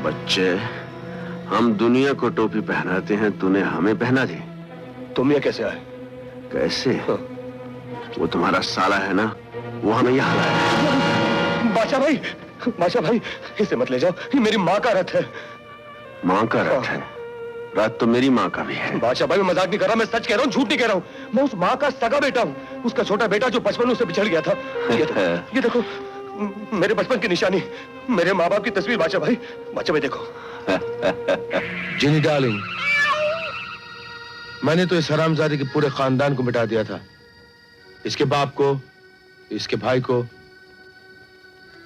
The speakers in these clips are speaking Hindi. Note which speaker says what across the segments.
Speaker 1: बच्चे, हम दुनिया को टोपी पहनाते हैं, तूने हमें पहना दी।
Speaker 2: तुम ये कैसे आए?
Speaker 1: कैसे? वो तुम्हारा साला है ना, वो हमें यहाँ लाया।
Speaker 2: बादशाह भाई, इसे मत ले जाओ, ये मेरी माँ का रथ है।
Speaker 1: माँ का रथ है? रथ तो मेरी माँ का भी है।
Speaker 2: बादशाह भाई, मैं मजाक नहीं कर रहा, मैं सच कह रहा हूँ, झूठ नहीं कह रहा हूँ। मैं उस माँ का सगा बेटा हूँ, उसका छोटा बेटा जो बचपन में उससे बिछड़ गया था। ये देखो मेरे बचपन की निशानी, मेरे माँ बाप की तस्वीर। बादशाह भाई देखो।
Speaker 3: जिनी डार्लिंग, मैंने तो इस हरामजादे के पूरे खानदान को मिटा दिया था, इसके बाप को, इसके भाई को,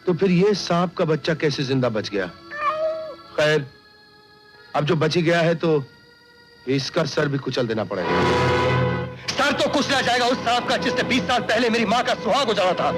Speaker 3: तो फिर ये सांप का बच्चा कैसे जिंदा बच गया? खैर, अब जो बची गया है तो इसका सर भी कुचल देना पड़ेगा।
Speaker 2: सर तो कुचला जाएगा उस सांप का जिसने 20 साल पहले मेरी माँ का सुहाग उजाड़ा था।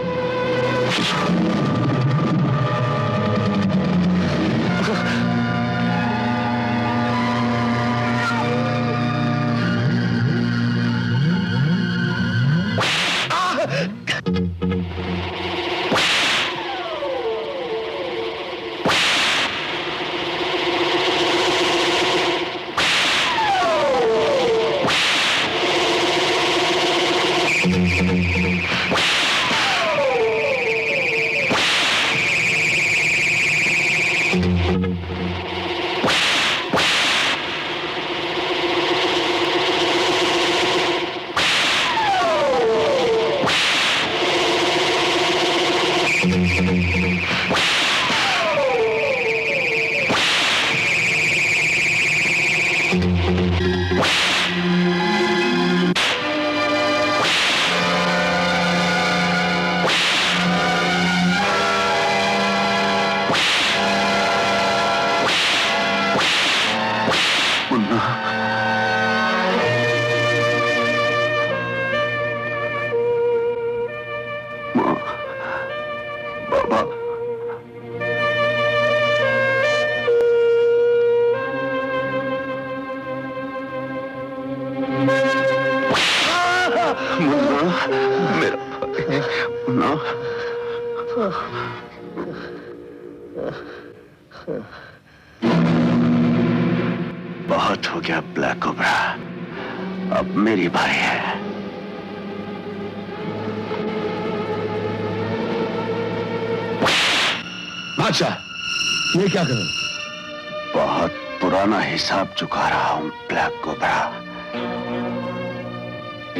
Speaker 1: बहुत हो गया ब्लैक कोबरा, अब मेरी बारी है।
Speaker 3: बादशाह, ये क्या करूं?
Speaker 1: बहुत पुराना हिसाब चुका रहा हूं ब्लैक कोबरा।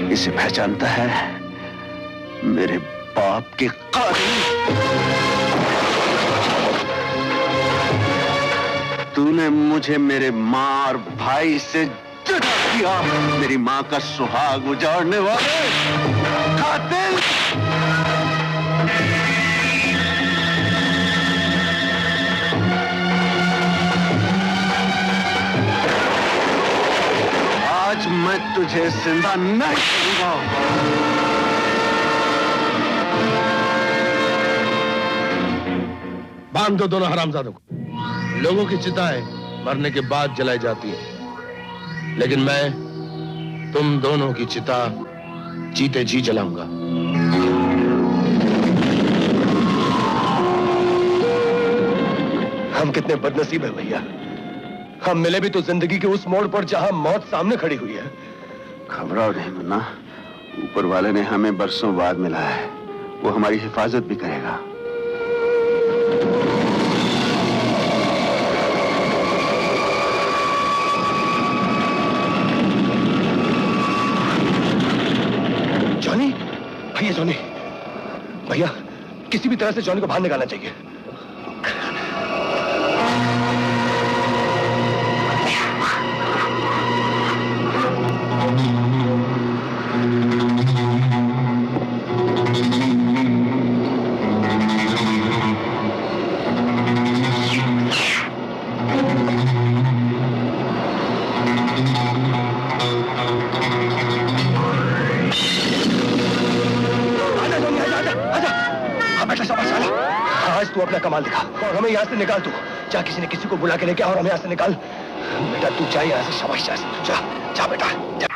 Speaker 1: इसे पहचानता है? मेरे बाप के कातिल। तूने मुझे मेरे माँ और भाई से जुदा किया, मेरी माँ का सुहाग उजाड़ने वाले कातिल। आज मैं तुझे जिंदा नहीं छोड़ूंगा।
Speaker 3: बांध दो दोनों हरामजादों को। लोगों की चिताएं मरने के बाद जलाई जाती है, लेकिन मैं तुम दोनों की चिता जीते जी जलाऊंगा।
Speaker 2: हम कितने बदनसीब हैं भैया, हम मिले भी तो जिंदगी के उस मोड़ पर जहां मौत सामने खड़ी हुई है।
Speaker 1: घबराओ नहीं मुन्ना, ऊपर वाले ने हमें बरसों बाद मिला है, वो हमारी हिफाजत भी करेगा।
Speaker 2: जॉनी, भैया किसी भी तरह से जॉनी को बाहर निकालना चाहिए। आज तू अपना कमाल दिखा और हमें यहाँ से निकाल। तू जा, किसी ने किसी को बुला के लेके और हमें यहाँ से निकाल। बेटा तू जा यहाँ से, शाबाश, जा तू जा, जा बेटा जा।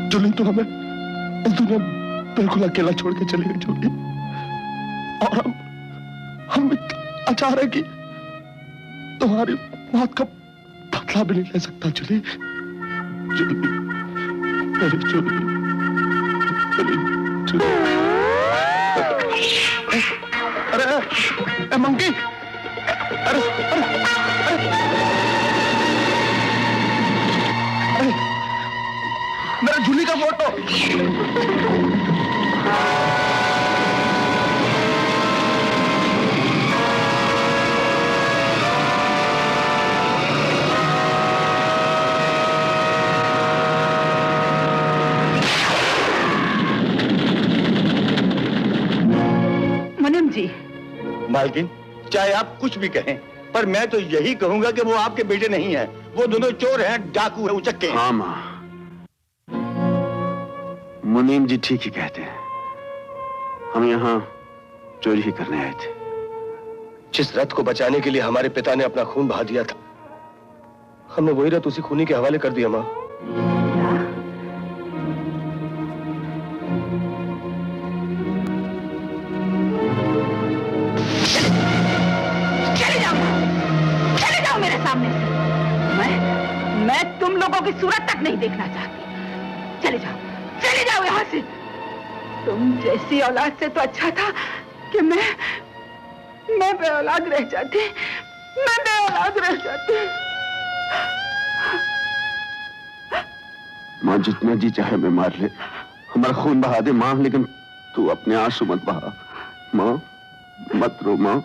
Speaker 4: जूली, तो हमें इस दुनिया बिल्कुल अकेला छोड़ के चले गए जूली। और हम अचानक है कि तुम्हारी मौत का बदला भी नहीं ले सकता जूली। जूली, मेरी जूली, मेरी जूली। अरे मंकी, अरे अरे अरे मेरा जूली का फोटो।
Speaker 5: मुनीम जी,
Speaker 4: मालकिन, चाहे आप कुछ भी कहें, पर मैं तो यही कहूंगा कि वो आपके बेटे नहीं हैं। वो दोनों चोर हैं, डाकू हैं, उचक्के हैं।
Speaker 1: हाँ माँ, मुनीम जी ठीक ही कहते हैं। हम यहाँ चोरी ही करने आए थे।
Speaker 2: जिस रथ को बचाने के लिए हमारे पिता ने अपना खून बहा दिया था, हमने वही रथ उसी खूनी के हवाले कर दिया माँ।
Speaker 5: चले जाओ मेरे सामने से। मैं तुम लोगों की सूरत तक नहीं देखना चाहती। चले जाओ यहाँ से। तुम जैसी औलाद से तो अच्छा था कि मैं बेऔलाद रह जाती। मैं बेऔलाद रह जाती।
Speaker 1: माँ, जितना जी चाहे मैं मार ले, हमारा खून बहा दे माँ, लेकिन तू अपने आंसू मत बहा। माँ मत रो माँ।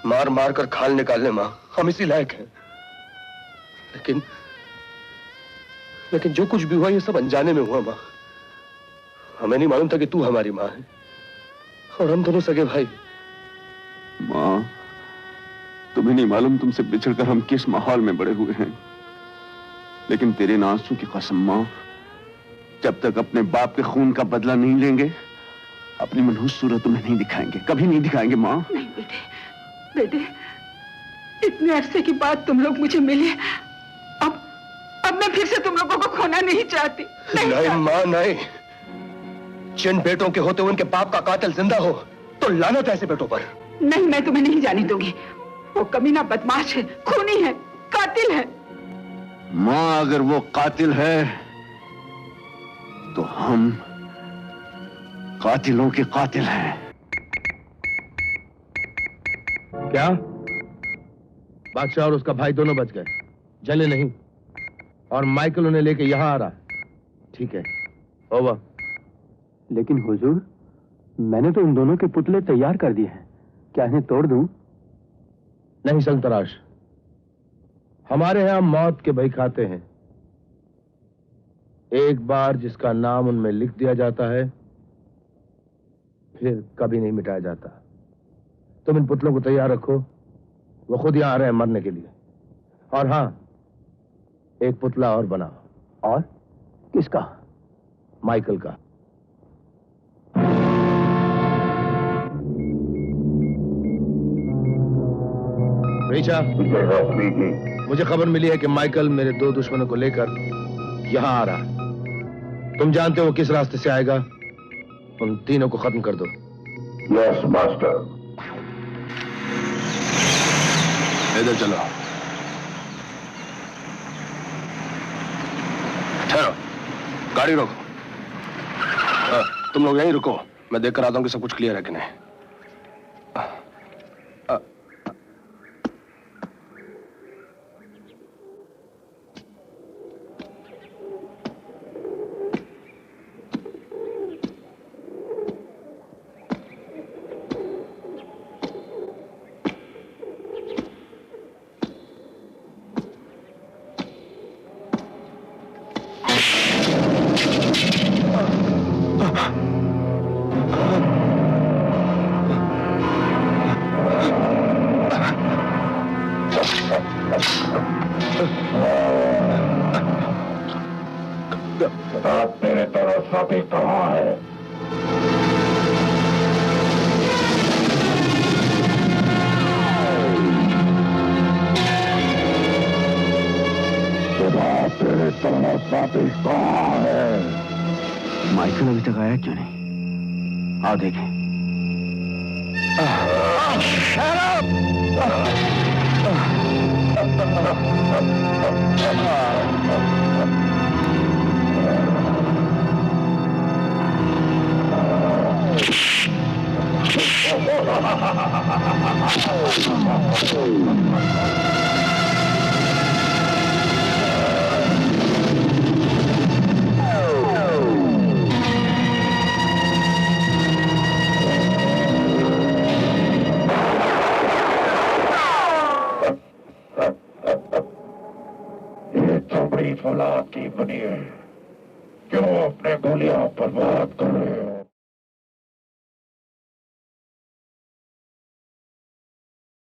Speaker 2: मार मार कर खाल निकालने माँ हम इसी लायक हैं। लेकिन जो कुछ भी हुआ ये सब अनजाने में हुआ माँ। हमें नहीं मालूम था कि तू हमारी माँ है और हम दोनों सगे भाई।
Speaker 1: माँ, तुम्हें नहीं मालूम तुमसे बिछड़कर हम किस माहौल में बड़े हुए हैं। लेकिन तेरे आंसू की कसम माँ, जब तक अपने बाप के खून का बदला नहीं लेंगे, अपनी मनहूस सूरत तुम्हें नहीं दिखाएंगे, कभी नहीं दिखाएंगे माँ।
Speaker 5: नहीं बेटे, इतने अरसे की बाद तुम लोग मुझे मिले। अब मैं फिर से तुम लोगों को खोना नहीं चाहती।
Speaker 2: नहीं माँ नहीं। जिन बेटों के होते हुए उनके बाप का कातिल जिंदा हो तो लानत है ऐसे बेटों पर।
Speaker 5: नहीं, मैं तुम्हें नहीं जाने दूंगी। वो कमीना बदमाश है, खूनी है, कातिल है।
Speaker 1: माँ, अगर वो कातिल है तो हम कातिलों के कातिल हैं।
Speaker 3: क्या बादशाह और उसका भाई दोनों बच गए, जले नहीं, और माइकल उन्हें लेके यहां आ रहा। ठीक है, ओवर।
Speaker 6: लेकिन हुजूर, मैंने तो उन दोनों के पुतले तैयार कर दिए हैं। क्या इन्हें तोड़ दूं?
Speaker 3: नहीं संतराश, हमारे यहां मौत के भय खाते हैं। एक बार जिसका नाम उनमें लिख दिया जाता है फिर कभी नहीं मिटाया जाता। तुम इन पुतलों को तैयार रखो, वो खुद यहां आ रहे हैं मरने के लिए। और हां, एक पुतला और बनाओ।
Speaker 6: और किसका?
Speaker 3: माइकल का। रीचा, मुझे खबर मिली है कि माइकल मेरे दो दुश्मनों को लेकर यहां आ रहा है। तुम जानते हो वो किस रास्ते से आएगा। उन तीनों को खत्म कर दो।
Speaker 1: Yes master. इधर चलो।
Speaker 2: ठहरो, गाड़ी रोको। तुम लोग यहीं रुको, मैं देख कर आता हूं कि सब कुछ क्लियर है कि नहीं।
Speaker 7: तेरे तरह साथी कहाँ है? तेरे तरह साथी कहाँ है?
Speaker 1: माइकल अभी तक आया क्यों नहीं? आओ देखें।
Speaker 7: ये चमड़ी फौलाद की बनी है, क्यों अपने गोलियां बर्बाद कर रहे हो?